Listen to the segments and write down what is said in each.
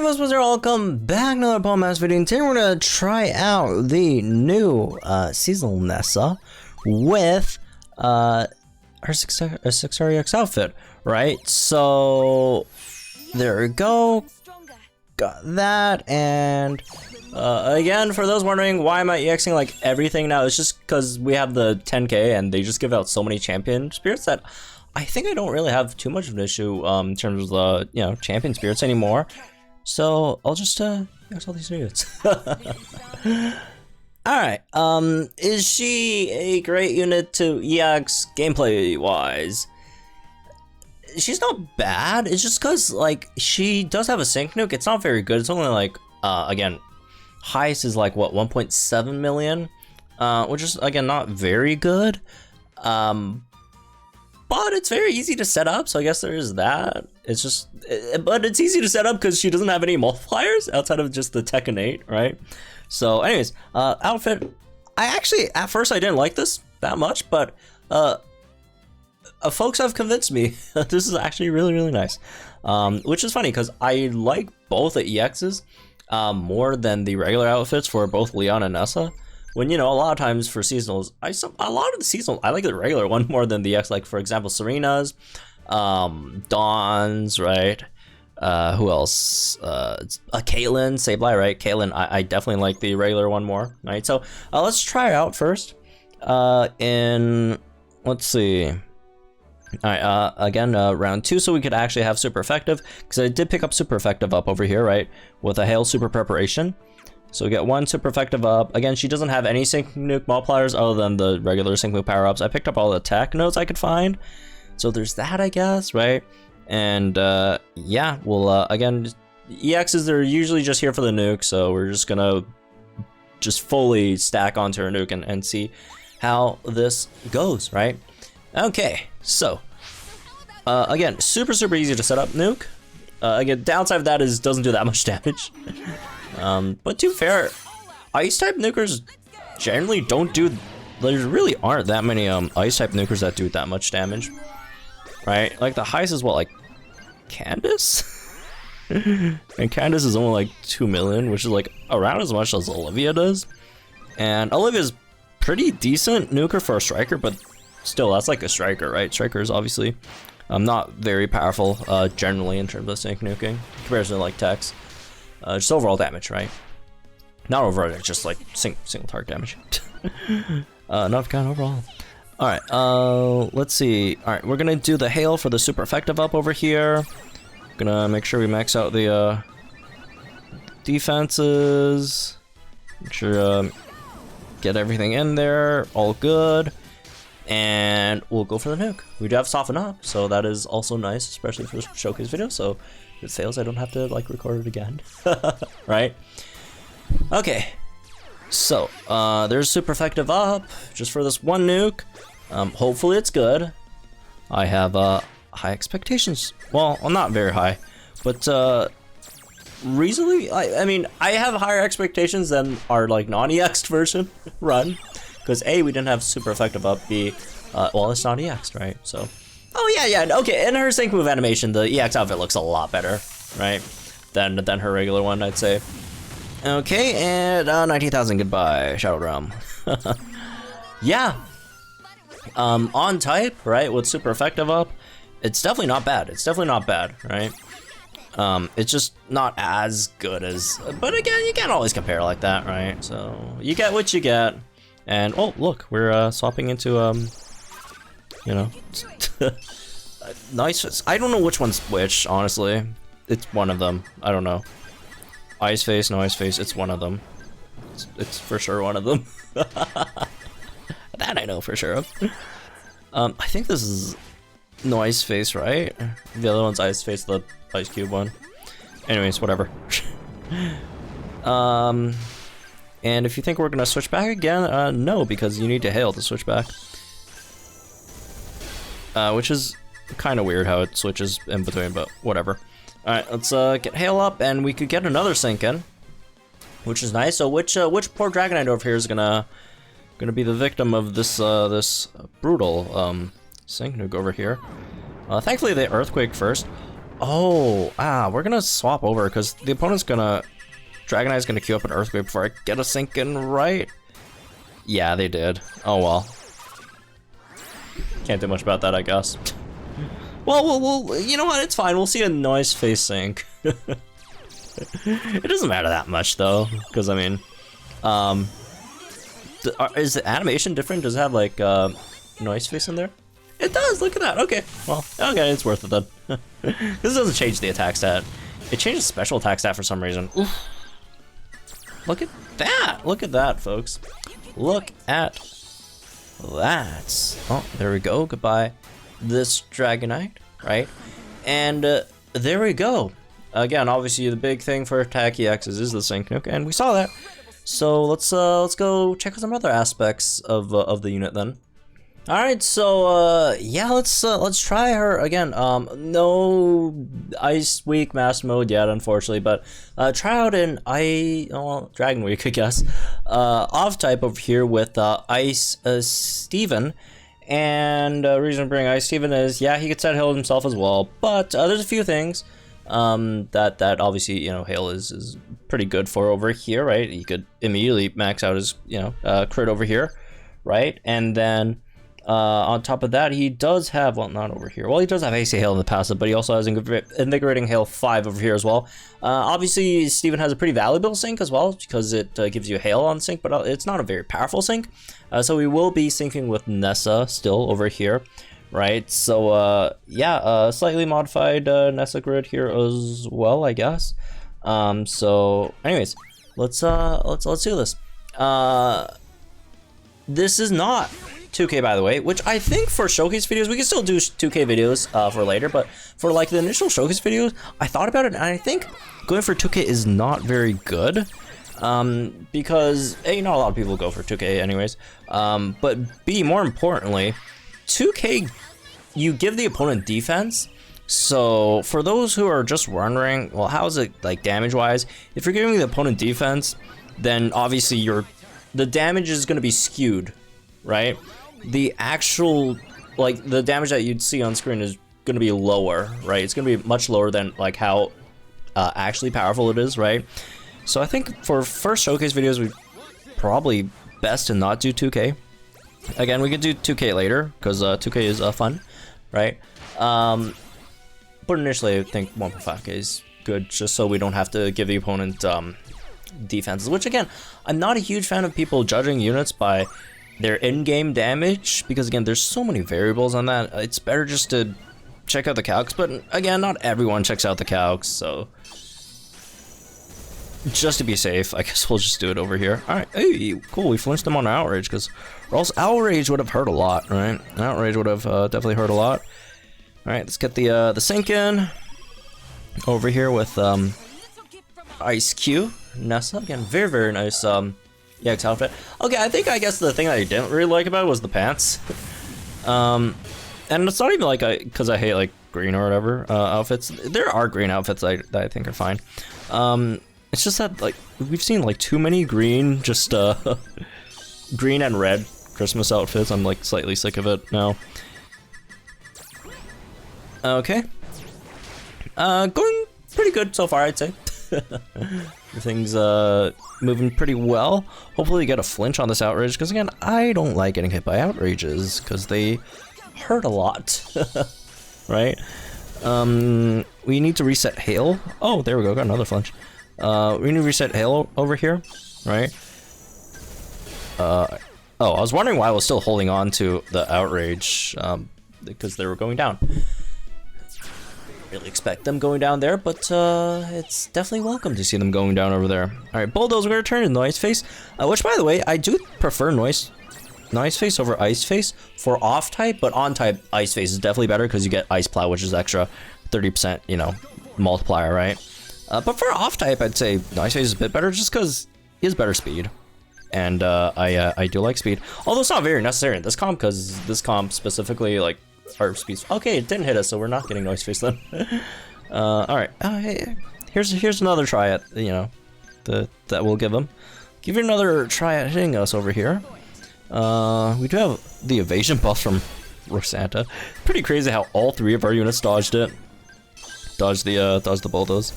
Alright, folks, welcome back to another Palmas video. And today we're gonna try out the new seasonal Nessa with her 6REX outfit, right? So there we go. Got that, and again, for those wondering why am I EXing like everything now, it's just because we have the 10k and they just give out so many champion spirits that I think I don't really have too much of an issue in terms of the champion spirits anymore. So I'll just use all these units. Alright, is she a great unit to EX gameplay wise? She's not bad. It's just cause like she does have a sync nuke. It's not very good. It's only like again, highest is like what, 1.7 million, which is again not very good. But it's very easy to set up, so I guess there is that. It's just, but it's easy to set up because she doesn't have any multipliers outside of just the tech innate, right? So anyways, outfit, I actually, at first I didn't like this that much, but folks have convinced me that this is actually really, really nice. Which is funny because I like both the EXs more than the regular outfits for both Leon and Nessa. When, a lot of times for seasonals, a lot of the seasonal, I like the regular one more than the X. Like, for example, Serena's, Dawn's, right? Who else? Caitlyn, Sableye, right? Caitlyn, I definitely like the regular one more, right? So, let's try it out first. Let's see. Alright, again, round 2, so we could actually have super effective, because I did pick up super effective up over here, right? With a hail super preparation. So we get 1 super effective up. Again, she doesn't have any sync nuke multipliers other than the regular sync nuke power-ups. I picked up all the tech notes I could find. So there's that, I guess, right? And yeah, well, again, EXs are usually just here for the nuke, so we're just gonna fully stack onto her nuke and see how this goes, right? Okay, so again, super easy to set up nuke. Again, downside of that is it doesn't do that much damage. But to be fair, ice type nukers generally don't do, there really aren't that many ice type nukers that do that much damage, right? Like the highest is what, like Candace? And Candace is only like 2 million, which is like around as much as Olivia does. And Olivia's pretty decent nuker for a striker, but still, that's like a striker, right? Striker is obviously not very powerful generally in terms of sync nuking in comparison to like techs. Just overall damage, right? Not overall, just like single target damage. Not kind of overall. Alright, let's see. Alright, we're gonna do the hail for the super effective up over here. Gonna make sure we max out the defenses. Make sure get everything in there, all good. And we'll go for the nuke. We do have soften up, so that is also nice, especially for the showcase video. So if it fails, I don't have to like record it again, right? Okay, so there's super effective up just for this one nuke. Hopefully it's good. I have high expectations. Well, not very high, but reasonably. I mean, I have higher expectations than our like non-EX'd version run. Because A, we didn't have super effective up, B, well, it's not EX'd, right? So, oh yeah, okay, in her sync move animation, the EX outfit looks a lot better, right? Than her regular one, I'd say. Okay, and 19,000, goodbye, Shadow Realm. Yeah, on type, right, with super effective up, it's definitely not bad. It's definitely not bad, right? It's just not as good as, but again, you can't always compare like that, right? So, you get what you get. And oh look, we're swapping into nice. I don't know which one's which, honestly. It's one of them. I don't know. Ice face, no ice face. It's one of them. It's for sure one of them. That I know for sure of. I think this is no ice face, right? The other one's ice face, the ice cube one. Anyways, whatever. And if you think we're gonna switch back again, no, because you need to hail to switch back. Which is kind of weird how it switches in between, but whatever. Alright, let's get hail up, and we could get another sync in, which is nice. So which poor Dragonite over here is gonna be the victim of this this brutal sync nuke over here? Thankfully they earthquake first. Oh, we're gonna swap over because the opponent's gonna... Dragon Eye's gonna queue up an Earthquake before I get a sink in, right? Yeah, they did. Oh well. Can't do much about that, I guess. Well, you know what? It's fine. We'll see a noise face sink. It doesn't matter that much though, because I mean, is the animation different? Does it have like noise face in there? It does. Look at that. Okay. Well, okay, it's worth it then. This doesn't change the attack stat. It changes special attack stat for some reason. Oof. Look at that. Look at that, folks. Look at that. Oh, there we go. Goodbye, this Dragonite, right? And there we go. Again, obviously the big thing for attack EXs is the Sync Nuke, and we saw that. So let's go check out some other aspects of the unit then. All right, so yeah, let's try her again. No Ice Week Master Mode yet, unfortunately, but try out an Dragon Week, I guess. Off type over here with Ice Steven. And reason to bring Ice Steven is, yeah, he could set Hail himself as well, but there's a few things that obviously, you know, Hail is pretty good for over here, right? He could immediately max out his, you know, crit over here, right? And then on top of that, he does have, well, not over here. Well, he does have AC Hail in the passive, but he also has Invigorating Hail 5 over here as well. Obviously, Steven has a pretty valuable sync as well, because it gives you Hail on sync, but it's not a very powerful sync. So we will be syncing with Nessa still over here, right? So yeah, slightly modified Nessa grid here as well, I guess. So anyways, let's do this. This is not 2K, by the way, which I think for showcase videos, we can still do 2K videos for later, but for like the initial showcase videos, I thought about it, and I think going for 2K is not very good, because A, not a lot of people go for 2K anyways, but B, more importantly, 2K, you give the opponent defense. So for those who are just wondering, well, how is it like damage-wise? If you're giving the opponent defense, then obviously the damage is going to be skewed, right? The actual, like, the damage that you'd see on screen is going to be lower, right? It's going to be much lower than like how actually powerful it is, right? So I think for first showcase videos, we probably best to not do 2K. Again, we could do 2K later because 2K is fun, right? But initially, I think 1.5K is good, just so we don't have to give the opponent defenses. Which again, I'm not a huge fan of people judging units by their in-game damage, because again, there's so many variables on that. It's better just to check out the calcs, but again, not everyone checks out the calcs, so just to be safe, I guess we'll just do it over here. All right, hey, cool, we flinched them on Outrage, because or else Outrage would have hurt a lot, right? Outrage would have definitely hurt a lot. All right, let's get the sync in over here with Eiscue, Nessa. Again, very, very nice EX outfit. Okay, I guess the thing that I didn't really like about it was the pants. And it's not even like because I hate like green or whatever outfits. There are green outfits that I think are fine. It's just that like we've seen like too many green, just green and red Christmas outfits. I'm like slightly sick of it now. Okay. Going pretty good so far, I'd say. Everything's moving pretty well. Hopefully we get a flinch on this Outrage, because again, I don't like getting hit by Outrages, because they hurt a lot. Right? We need to reset Hail. Oh, there we go, got another flinch. We need to reset Hail over here, right? Oh, I was wondering why I was still holding on to the Outrage, because they were going down. Really expect them going down there, but it's definitely welcome to see them going down over there. All right, Bulldoze, we're gonna turn to Noise Face, which, by the way, I do prefer Noise Face over Ice Face for off type, but on type Ice Face is definitely better because you get Ice Plow, which is extra 30%, you know, multiplier, right? But for off type, I'd say Noise Face is a bit better just because he has better speed, and I do like speed. Although it's not very necessary in this comp, because this comp specifically like. Our speeds. Okay, it didn't hit us, so we're not getting Noise Face then. All right. Hey, here's another try at, you know, that we'll give him. Give it another try at hitting us over here. We do have the evasion buff from Rosanta. Pretty crazy how all three of our units dodged it. dodge the bulldoze.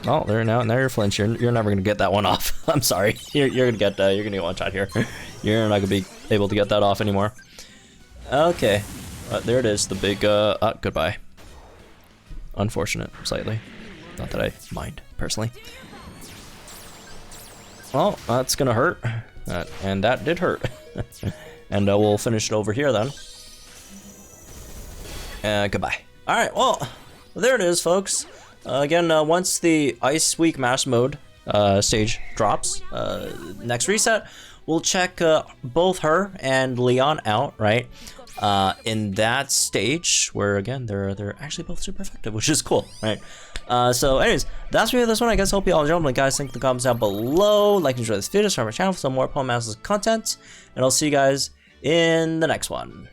Oh, there now you're flinch. You're never gonna get that one off. I'm sorry. You're gonna get one shot here. You're not gonna be able to get that off anymore. Okay, there it is. The big goodbye. Unfortunate, slightly. Not that I mind personally. Well, that's gonna hurt, and that did hurt. And we'll finish it over here then. Goodbye. All right, well, there it is, folks. Again, once the Ice Week Mash Mode stage drops, next reset, we'll check both her and Leon out, right? In that stage, where again they're actually both super effective, which is cool, right? So, anyways, that's for this one. I guess hope you all enjoyed. Like, guys, think in the comments down below. Like and enjoy this video, subscribe to my channel for some more Paul Masters content, and I'll see you guys in the next one.